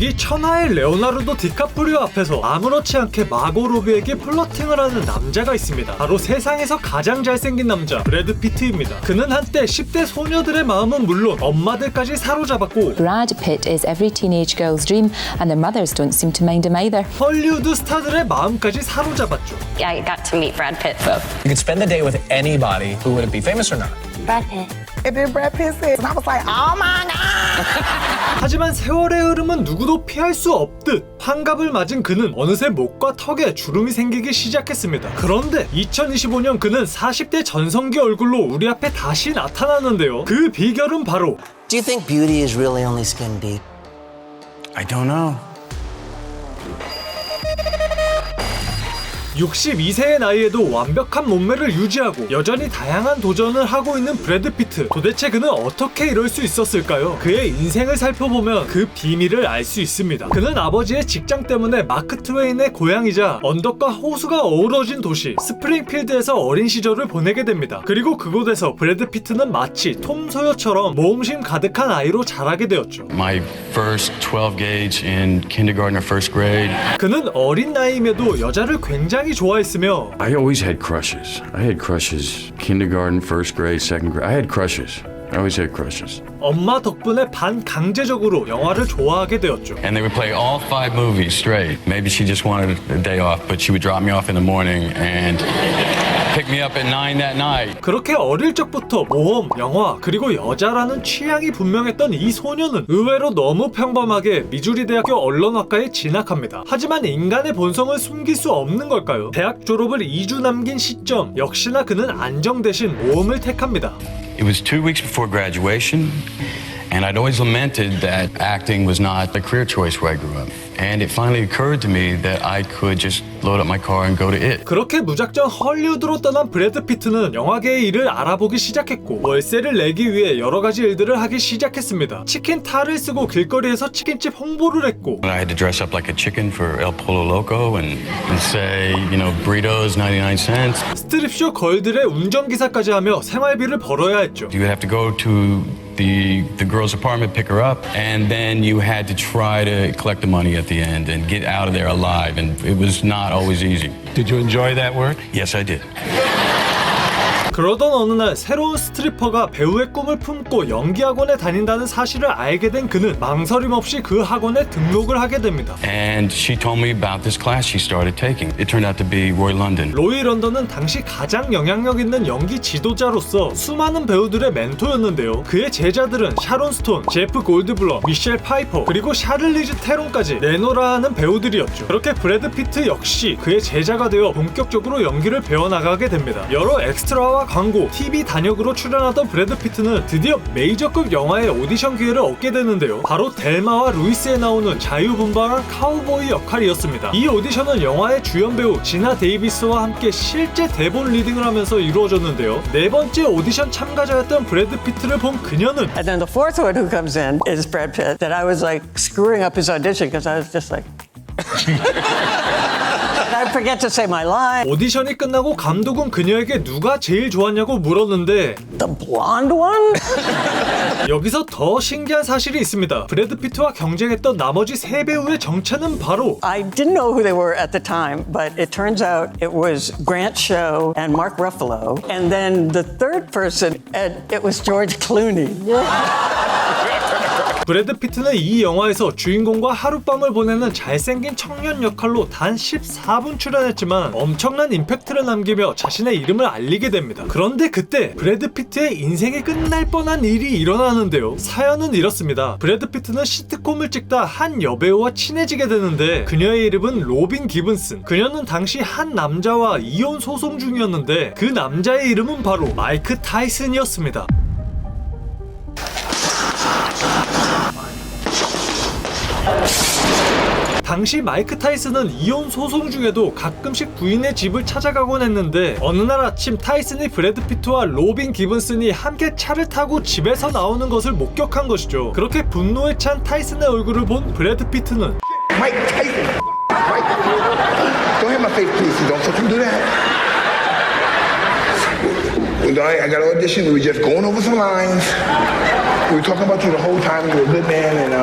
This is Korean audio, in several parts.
여기 천하의 레오나르도 디카프리오 앞에서 아무렇지 않게 마고 로비에게 플러팅을 하는 남자가 있습니다. 바로 세상에서 가장 잘생긴 남자 브래드 피트입니다. 그는 한때 10대 소녀들의 마음은 물론 엄마들까지 사로잡았고 Brad Pitt is every teenage girl's dream and their mothers don't seem to mind him either. 헐리우드 스타들의 마음까지 사로잡았죠. I got to meet Brad Pitt. So. You could spend the day with anybody. Who would it be, famous or not? Brad Pitt. And then Brad Pitt said, and I was like, oh my God. 하지만 세월의 흐름은 누구도 피할 수 없듯 환갑을 맞은 그는 어느새 목과 턱에 주름이 생기기 시작했습니다. 그런데 2025년 그는 40대 전성기 얼굴로 우리 앞에 다시 나타나는데요. 그 비결은 바로 Do you think beauty is really only skin deep? I don't know. 62세의 나이에도 완벽한 몸매를 유지하고 여전히 다양한 도전을 하고 있는 브래드 피트. 도대체 그는 어떻게 이럴 수 있었을까요? 그의 인생을 살펴보면 그 비밀을 알 수 있습니다. 그는 아버지의 직장 때문에 마크 트웨인의 고향이자 언덕과 호수가 어우러진 도시 스프링필드에서 어린 시절을 보내게 됩니다. 그리고 그곳에서 브래드 피트는 마치 톰 소여처럼 모험심 가득한 아이로 자라게 되었죠. My first 12 gauge in kindergarten or first grade. 그는 어린 나이임에도 여자를 굉장히 좋아했으며 I always had crushes. I had crushes. Kindergarten, first grade, second grade. I had crushes. I always had crushes. 엄마 덕분에 반강제적으로 영화를 좋아하게 되었죠. And they would play all 5 movies straight. Maybe she just wanted a day off, but she would drop me off in the morning and pick me up at 9 that night. 그렇게 어릴 적부터 모험, 영화, 그리고 여자라는 취향이 분명했던 이 소녀는 의외로 너무 평범하게 미주리 대학교 언론학과에 진학합니다. 하지만 인간의 본성을 숨길 수 없는 걸까요? 대학 졸업을 2주 남긴 시점, 역시나 그는 안정 대신 모험을 택합니다. It was 2 weeks before graduation, and I'd always lamented that acting was not a career choice where I grew up. And it finally occurred to me that I could just load up my car and go to it. 그렇게 무작정 헐리우드로 떠난 브래드 피트는 영화계의 일을 알아보기 시작했고 월세를 내기 위해 여러 가지 일들을 하기 시작했습니다. 치킨 탈을 쓰고 길거리에서 치킨집 홍보를 했고 I had to dress up like a chicken for El Pollo Loco and say, you know, burritos 99 cents. 스트립쇼 걸들의 운전기사까지 하며 생활비를 벌어야 했죠. You would have to go to the girl's apartment, pick her up, and then you had to try to collect the money at the end and get out of there alive, and it was not always easy. Did you enjoy that work? Yes, I did. 그러던 어느 날 새로운 스트리퍼가 배우의 꿈을 품고 연기학원에 다닌다는 사실을 알게 된 그는 망설임 없이 그 학원에 등록을 하게 됩니다. And she told me about this class she started taking. It turned out to be Roy London. 로이 런던은 당시 가장 영향력 있는 연기 지도자로서 수많은 배우들의 멘토였는데요. 그의 제자들은 샤론 스톤, 제프 골드블럼, 미셸 파이퍼, 그리고 샤를리즈 테론까지 내노라 하는 배우들이었죠. 그렇게 브래드 피트 역시 그의 제자가 되어 본격적으로 연기를 배워나가게 됩니다. 여러 엑스트라와 광고, TV 단역으로 출연하던 브래드 피트는 드디어 메이저급 영화의 오디션 기회를 얻게 되는데요. 바로 델마와 루이스에 나오는 자유분방한 카우보이 역할이었습니다. 이 오디션은 영화의 주연 배우 지나 데이비스와 함께 실제 대본 리딩을 하면서 이루어졌는데요. 네 번째 오디션 참가자였던 브래드 피트를 본 그녀는 And then the fourth one who comes in is Brad Pitt. That I was like screwing up his audition because I was just like I forget to say my line. 오디션이 끝나고 감독은 그녀에게 누가 제일 좋았냐고 물었는데 The blonde one? 여기서 더 신기한 사실이 있습니다. 브래드 피트와 경쟁했던 나머지 3배우의 정체는 바로 I didn't know who they were at the time, but it turns out it was Grant Show and Mark Ruffalo. And then the third person, and it was George Clooney. 브래드 피트는 이 영화에서 주인공과 하룻밤을 보내는 잘생긴 청년 역할로 단 14분 출연했지만 엄청난 임팩트를 남기며 자신의 이름을 알리게 됩니다. 그런데 그때 브래드 피트의 인생이 끝날 뻔한 일이 일어나는데요. 사연은 이렇습니다. 브래드 피트는 시트콤을 찍다 한 여배우와 친해지게 되는데 그녀의 이름은 로빈 기븐슨. 그녀는 당시 한 남자와 이혼 소송 중이었는데 그 남자의 이름은 바로 마이크 타이슨이었습니다. 당시 마이크 타이슨은 이혼 소송 중에도 가끔씩 부인의 집을 찾아가곤 했는데 어느 날 아침 타이슨이 브래드 피트와 로빈 기븐슨이 함께 차를 타고 집에서 나오는 것을 목격한 것이죠. 그렇게 분노에 찬 타이슨의 얼굴을 본 브래드 피트는 Mike Tyson, Mike, don't hit my face, please. Don't fucking do that. I got an audition. We were just going over some lines. We were talking about you the whole time. You're a good man, and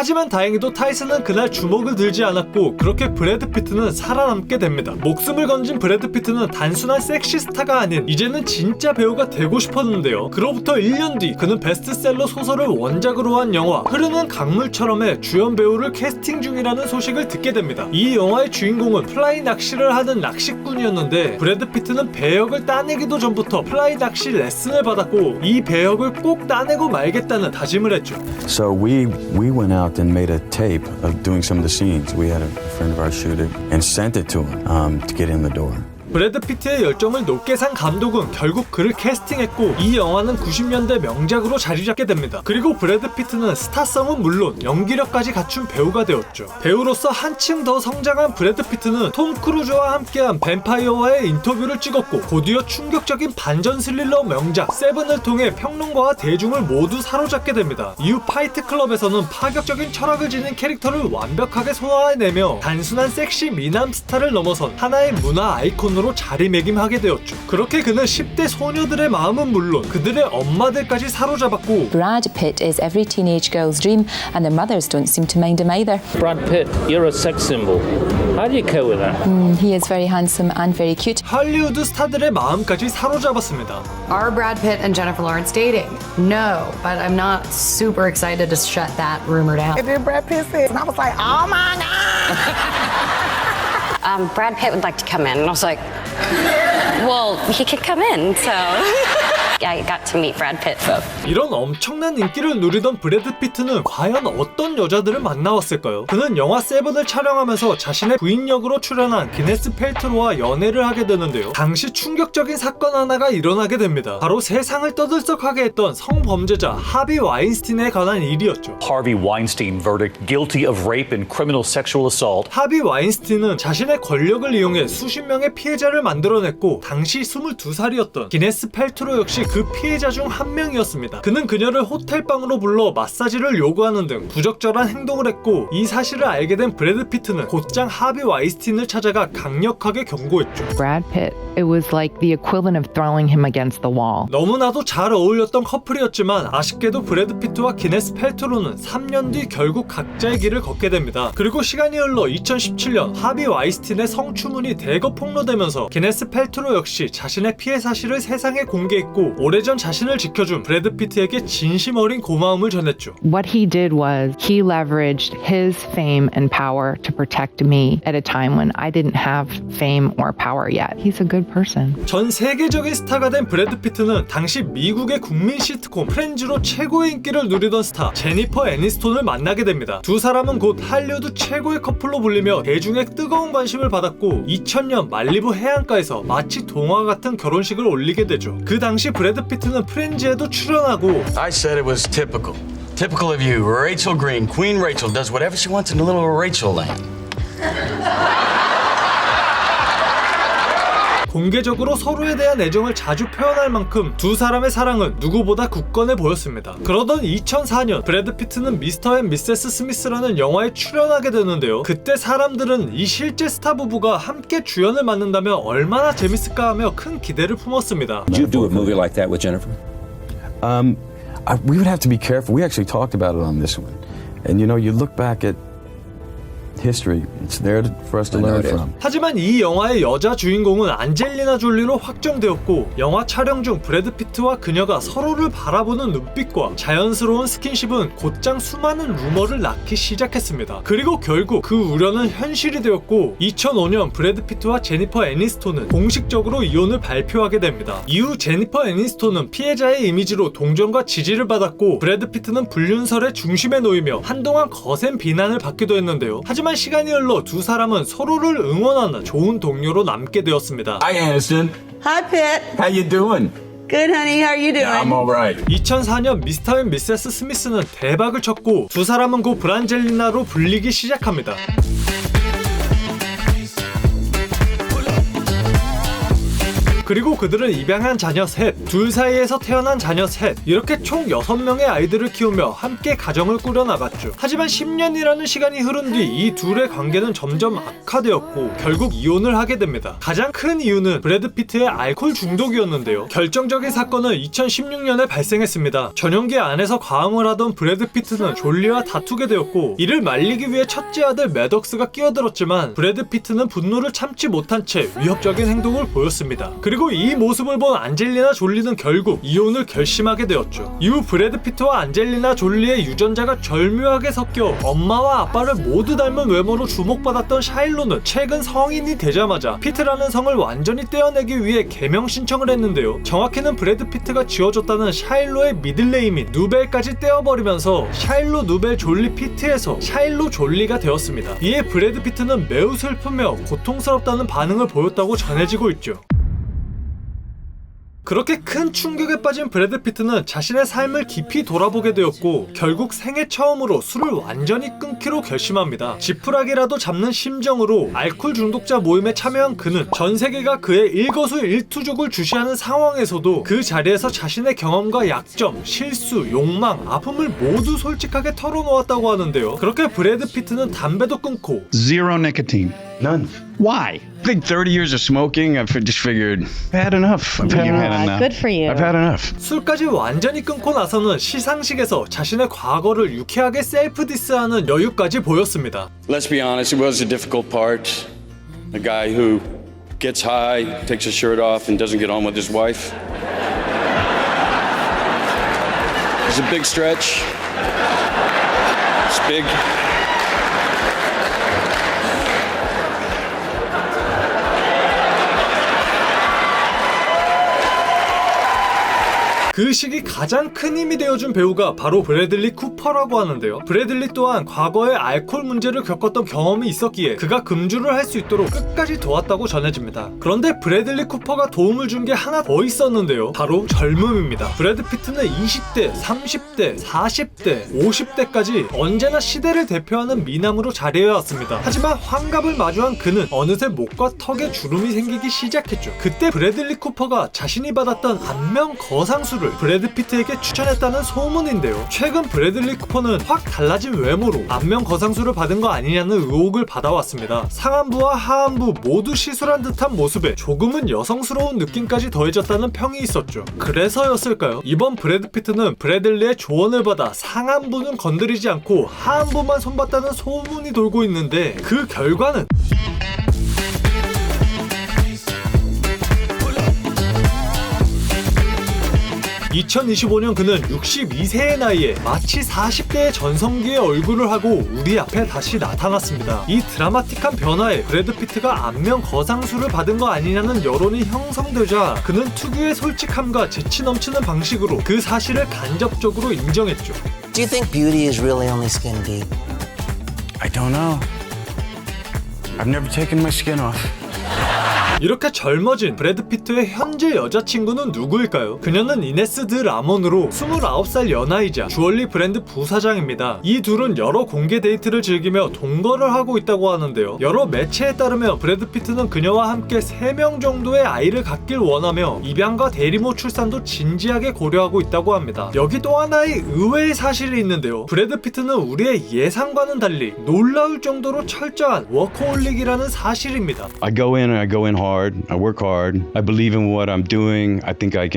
하지만 다행히도 타이슨은 그날 주목을 들지 않았고 그렇게 브래드 피트는 살아남게 됩니다. 목숨을 건진 브래드 피트는 단순한 섹시스타가 아닌 이제는 진짜 배우가 되고 싶었는데요. 그로부터 1년 뒤 그는 베스트셀러 소설을 원작으로 한 영화 흐르는 강물처럼의 주연 배우를 캐스팅 중이라는 소식을 듣게 됩니다. 이 영화의 주인공은 플라이 낚시를 하는 낚시꾼이었는데 브래드 피트는 배역을 따내기도 전부터 플라이 낚시 레슨을 받았고 이 배역을 꼭 따내고 말겠다는 다짐을 했죠. So we went out and made a tape of doing some of the scenes. We had a friend of ours shoot it and sent it to him to get in the door. 브래드 피트의 열정을 높게 산 감독은 결국 그를 캐스팅했고 이 영화는 90년대 명작으로 자리 잡게 됩니다. 그리고 브래드 피트는 스타성은 물론 연기력까지 갖춘 배우가 되었죠. 배우로서 한층 더 성장한 브래드 피트는 톰 크루즈와 함께한 뱀파이어와의 인터뷰를 찍었고 곧이어 충격적인 반전 스릴러 명작 세븐을 통해 평론가와 대중을 모두 사로잡게 됩니다. 이후 파이트 클럽에서는 파격적인 철학을 지닌 캐릭터를 완벽하게 소화해내며 단순한 섹시 미남 스타를 넘어선 하나의 문화 아이콘으로 자리매김하게 되었죠. 그렇게 그는 10대 소녀들의 마음은 물론 그들의 엄마들까지 사로잡았고 Brad Pitt is every teenage girl's dream, and their mothers don't seem to mind him either. Brad Pitt, you're a sex symbol. How do you cope with that? He is very handsome and very cute. 할리우드 스타들의 마음까지 사로잡았습니다. Are Brad Pitt and Jennifer Lawrence dating? No, but I'm not super excited to shut that rumor down. And then Brad Pitt said, and I was like, oh my God. Brad Pitt would like to come in. And I was like, well, he could come in, so... I got to meet Brad Pitt, so... 이런 엄청난 인기를 누리던 브래드 피트는 과연 어떤 여자들을 만나왔을까요? 그는 영화 세븐을 촬영하면서 자신의 부인 역으로 출연한 기네스 펠트로와 연애를 하게 되는데요. 당시 충격적인 사건 하나가 일어나게 됩니다. 바로 세상을 떠들썩하게 했던 성범죄자 하비 와인스틴에 관한 일이었죠. Harvey Weinstein verdict guilty of rape and criminal sexual assault. 하비 와인스틴은 자신의 권력을 이용해 수십 명의 피해자를 만들어냈고 당시 22살이었던 기네스 펠트로 역시 그 피해자 중 한 명이었습니다. 그는 그녀를 호텔방으로 불러 마사지를 요구하는 등 부적절한 행동을 했고 이 사실을 알게 된 브래드 피트는 곧장 하비 와인스틴을 찾아가 강력하게 경고했죠. Brad Pitt, it was like the equivalent of throwing him against the wall. 너무나도 잘 어울렸던 커플이었지만 아쉽게도 브래드 피트와 기네스 펠트로는 3년 뒤 결국 각자의 길을 걷게 됩니다. 그리고 시간이 흘러 2017년 하비 와인스틴의 성추문이 대거 폭로되면서 기네스 펠트로 역시 자신의 피해 사실을 세상에 공개했고 오래전 자신을 지켜준 브래드 피트에게 진심 어린 고마움을 전했죠. What he did was he leveraged his fame and power to protect me at a time when I didn't have fame or power yet. He's a good person. 전 세계적인 스타가 된 브래드 피트는 당시 미국의 국민 시트콤 프렌즈로 최고의 인기를 누리던 스타 제니퍼 애니스톤을 만나게 됩니다. 두 사람은 곧 할리우드 최고의 커플로 불리며 대중의 뜨거운 관심을 받았고 2000년 말리부 해안가에서 마치 동화 같은 결혼식을 올리게 되죠. 그 당시 브래드 피트는 프렌즈에도 출연하고 I said it was typical. Typical of you. Rachel Green, Queen Rachel, does whatever she wants in a little Rachel land. 공개적으로 서로에 대한 애정을 자주 표현할 만큼 두 사람의 사랑은 누구보다 굳건해 보였습니다. 그러던 2004년 브래드 피트는 미스터 앤 미세스 스미스라는 영화에 출연하게 되는데요. 그때 사람들은 이 실제 스타 부부가 함께 주연을 맡는다면 얼마나 재밌을까 하며 큰 기대를 품었습니다. Would you do a movie like that with Jennifer? We would have to be careful. We actually talked about it on this one. And you know, you look back at history. It's there for us to learn from. 하지만 이 영화의 여자 주인공은 안젤리나 졸리로 확정되었고 영화 촬영 중 브래드 피트와 그녀가 서로를 바라보는 눈빛과 자연스러운 스킨십은 곧장 수많은 루머를 낳기 시작했습니다. 그리고 결국 그 우려는 현실이 되었고 2005년 브래드 피트와 제니퍼 애니스톤은 공식적으로 이혼을 발표하게 됩니다. 이후 제니퍼 애니스톤은 피해자의 이미지로 동정과 지지를 받았고 브래드 피트는 불륜설의 중심에 놓이며 한동안 거센 비난을 받기도 했는데요. 하지만 시간이 흘러 두 사람은 서로를 응원하는 좋은 동료로 남게 되었습니다. Hi, Aniston. Hi, Pitt. How you doing? Good, honey. How are you doing? I'm all right. 2004년 미스터 앤 미세스 스미스는 대박을 쳤고 두 사람은 곧 브란젤리나로 불리기 시작합니다. 그리고 그들은 입양한 자녀 셋, 둘 사이에서 태어난 자녀 셋, 이렇게 총 6명의 아이들을 키우며 함께 가정을 꾸려나갔죠. 하지만 10년이라는 시간이 흐른 뒤 이 둘의 관계는 점점 악화되었고 결국 이혼을 하게 됩니다. 가장 큰 이유는 브래드 피트의 알코올 중독이었는데요. 결정적인 사건은 2016년에 발생했습니다. 전용기 안에서 과음을 하던 브래드 피트는 졸리와 다투게 되었고 이를 말리기 위해 첫째 아들 매덕스가 끼어들었지만 브래드 피트는 분노를 참지 못한 채 위협적인 행동을 보였습니다. 그리고 이 모습을 본 안젤리나 졸리는 결국 이혼을 결심하게 되었죠. 이후 브래드 피트와 안젤리나 졸리의 유전자가 절묘하게 섞여 엄마와 아빠를 모두 닮은 외모로 주목받았던 샤일로는 최근 성인이 되자마자 피트라는 성을 완전히 떼어내기 위해 개명 신청을 했는데요. 정확히는 브래드 피트가 지어줬다는 샤일로의 미들네임인 누벨까지 떼어버리면서 샤일로 누벨 졸리 피트에서 샤일로 졸리가 되었습니다. 이에 브래드 피트는 매우 슬프며 고통스럽다는 반응을 보였다고 전해지고 있죠. 그렇게 큰 충격에 빠진 브래드 피트는 자신의 삶을 깊이 돌아보게 되었고 결국 생애 처음으로 술을 완전히 끊기로 결심합니다. 지푸라기라도 잡는 심정으로 알코올 중독자 모임에 참여한 그는 전 세계가 그의 일거수일투족을 주시하는 상황에서도 그 자리에서 자신의 경험과 약점, 실수, 욕망, 아픔을 모두 솔직하게 털어놓았다고 하는데요. 그렇게 브래드 피트는 담배도 끊고 Zero nicotine. None. Why? I think 30 years of smoking, I've just figured I've had enough. I've had enough. Good for you. I've had enough. 술까지 완전히 끊고 나서는 시상식에서 자신의 과거를 유쾌하게 셀프 디스하는 여유까지 보였습니다. Let's be honest, it was a difficult part. A guy who gets high, takes his shirt off, and doesn't get on with his wife. It's a big stretch. It's big. 그 시기 가장 큰 힘이 되어준 배우가 바로 브래들리 쿠퍼라고 하는데요. 브래들리 또한 과거에 알코올 문제를 겪었던 경험이 있었기에 그가 금주를 할 수 있도록 끝까지 도왔다고 전해집니다. 그런데 브래들리 쿠퍼가 도움을 준 게 하나 더 있었는데요. 바로 젊음입니다. 브래드 피트는 20대, 30대, 40대, 50대까지 언제나 시대를 대표하는 미남으로 자리해왔습니다. 하지만 환갑을 마주한 그는 어느새 목과 턱에 주름이 생기기 시작했죠. 그때 브래들리 쿠퍼가 자신이 받았던 안면 거상술을 브래드 피트에게 추천했다는 소문인데요. 최근 브래들리 쿠퍼는 확 달라진 외모로 안면 거상술을 받은 거 아니냐는 의혹을 받아왔습니다. 상안부와 하안부 모두 시술한 듯한 모습에 조금은 여성스러운 느낌까지 더해졌다는 평이 있었죠. 그래서였을까요? 이번 브래드 피트는 브래들리의 조언을 받아 상안부는 건드리지 않고 하안부만 손봤다는 소문이 돌고 있는데 그 결과는 2025년 그는 62세의 나이에 마치 40대의 전성기의 얼굴을 하고 우리 앞에 다시 나타났습니다. 이 드라마틱한 변화에 브래드 피트가 안면 거상술을 받은 거 아니냐는 여론이 형성되자 그는 특유의 솔직함과 재치 넘치는 방식으로 그 사실을 간접적으로 인정했죠. Do you think beauty is really only skin deep? I don't know. I've never taken my skin off. 이렇게 젊어진 브래드 피트의 현재 여자친구는 누구일까요? 그녀는 이네스 드 라몬으로 29살 연하이자 주얼리 브랜드 부사장입니다. 이 둘은 여러 공개 데이트를 즐기며 동거를 하고 있다고 하는데요. 여러 매체에 따르면 브래드 피트는 그녀와 함께 3명 정도의 아이를 갖길 원하며 입양과 대리모 출산도 진지하게 고려하고 있다고 합니다. 여기 또 하나의 의외의 사실이 있는데요. 브래드 피트는 우리의 예상과는 달리 놀라울 정도로 철저한 워커홀릭이라는 사실입니다. I go in hard. I work hard. I believe in what I'm doing. I think I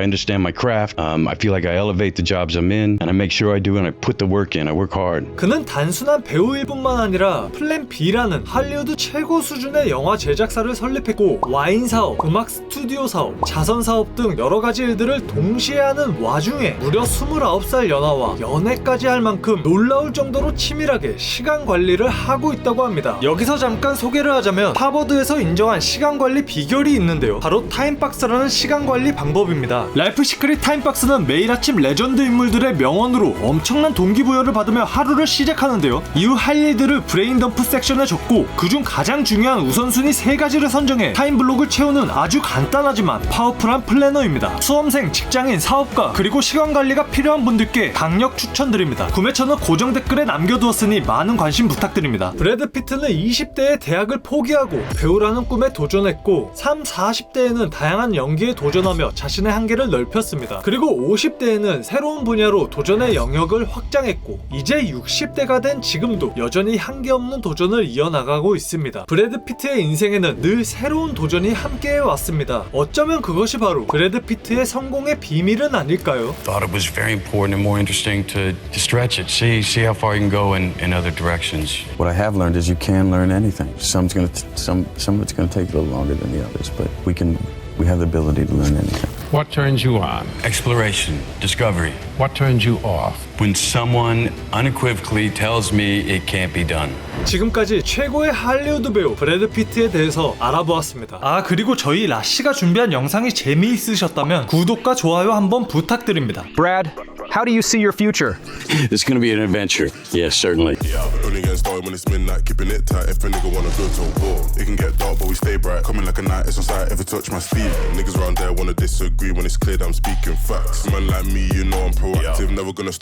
understand my craft. I feel like I elevate the jobs I'm in, and I make sure I do and I put the work in. I work hard. 그는 단순한 배우일 뿐만 아니라 플랜 B라는 할리우드 최고 수준의 영화 제작사를 설립했고 와인 사업, 음악 스튜디오 사업, 자선 사업 등 여러 가지 일들을 동시에 하는 와중에 무려 29살 연하와 연애까지 할 만큼 놀라울 정도로 치밀하게 시간 관리를 하고 있다고 합니다. 여기서 잠깐 소개를 하자면 하버드에서 인정한 시간 관리 비결이 있는데요. 바로 타임박스라는 시간 관리 방법입니다. 랄프 시크릿 타임박스는 매일 아침 레전드 인물들의 명언으로 엄청난 동기부여를 받으며 하루를 시작하는데요. 이후 할 일들을 브레인덤프 섹션에 적고 그중 가장 중요한 우선순위 3가지를 선정해 타임블록을 채우는 아주 간단하지만 파워풀한 플래너입니다. 수험생, 직장인, 사업가 그리고 시간 관리가 필요한 분들께 강력 추천드립니다. 구매처는 고정 댓글에 남겨두었으니 많은 관심 부탁드립니다. 브래드 피트는 20대에 대학을 포기하고 배우라는 꿈에 도전 도전했고 3, 40대에는 다양한 연기에 도전하며 자신의 한계를 넓혔습니다. 그리고 50대에는 새로운 분야로 도전의 영역을 확장했고 이제 60대가 된 지금도 여전히 한계 없는 도전을 이어나가고 있습니다. 브래드 피트의 인생에는 늘 새로운 도전이 함께해 왔습니다. 어쩌면 그것이 바로 브래드 피트의 성공의 비밀은 아닐까요? Thought it was very important and more interesting to stretch it, see how far you can go in other directions. What I have learned is you can learn anything. Some of it's going to take a little longer than the others, but we have the ability to learn anything. What turns you on? Exploration, discovery. What turns you off? When someone unequivocally tells me it can't be done. 지금까지 최고의 할리우드 배우 브래드 피트에 대해서 알아보았습니다. 아, 그리고 저희 라씨가 준비한 영상이 재미있으셨다면 구독과 좋아요 한번 부탁드립니다. Brad, how do you see your future? It's going to be an adventure. Yes, certainly. Yeah, only getting started when it's midnight, keeping it tight. If a nigga wanna go to war, it can get dark, but we stay bright. Coming like a knight, it's on sight. Ever touch my sleeve? Niggas around there wanna disagree when it's clear that I'm speaking facts. Man like me, you know I'm proactive, never gonna stop.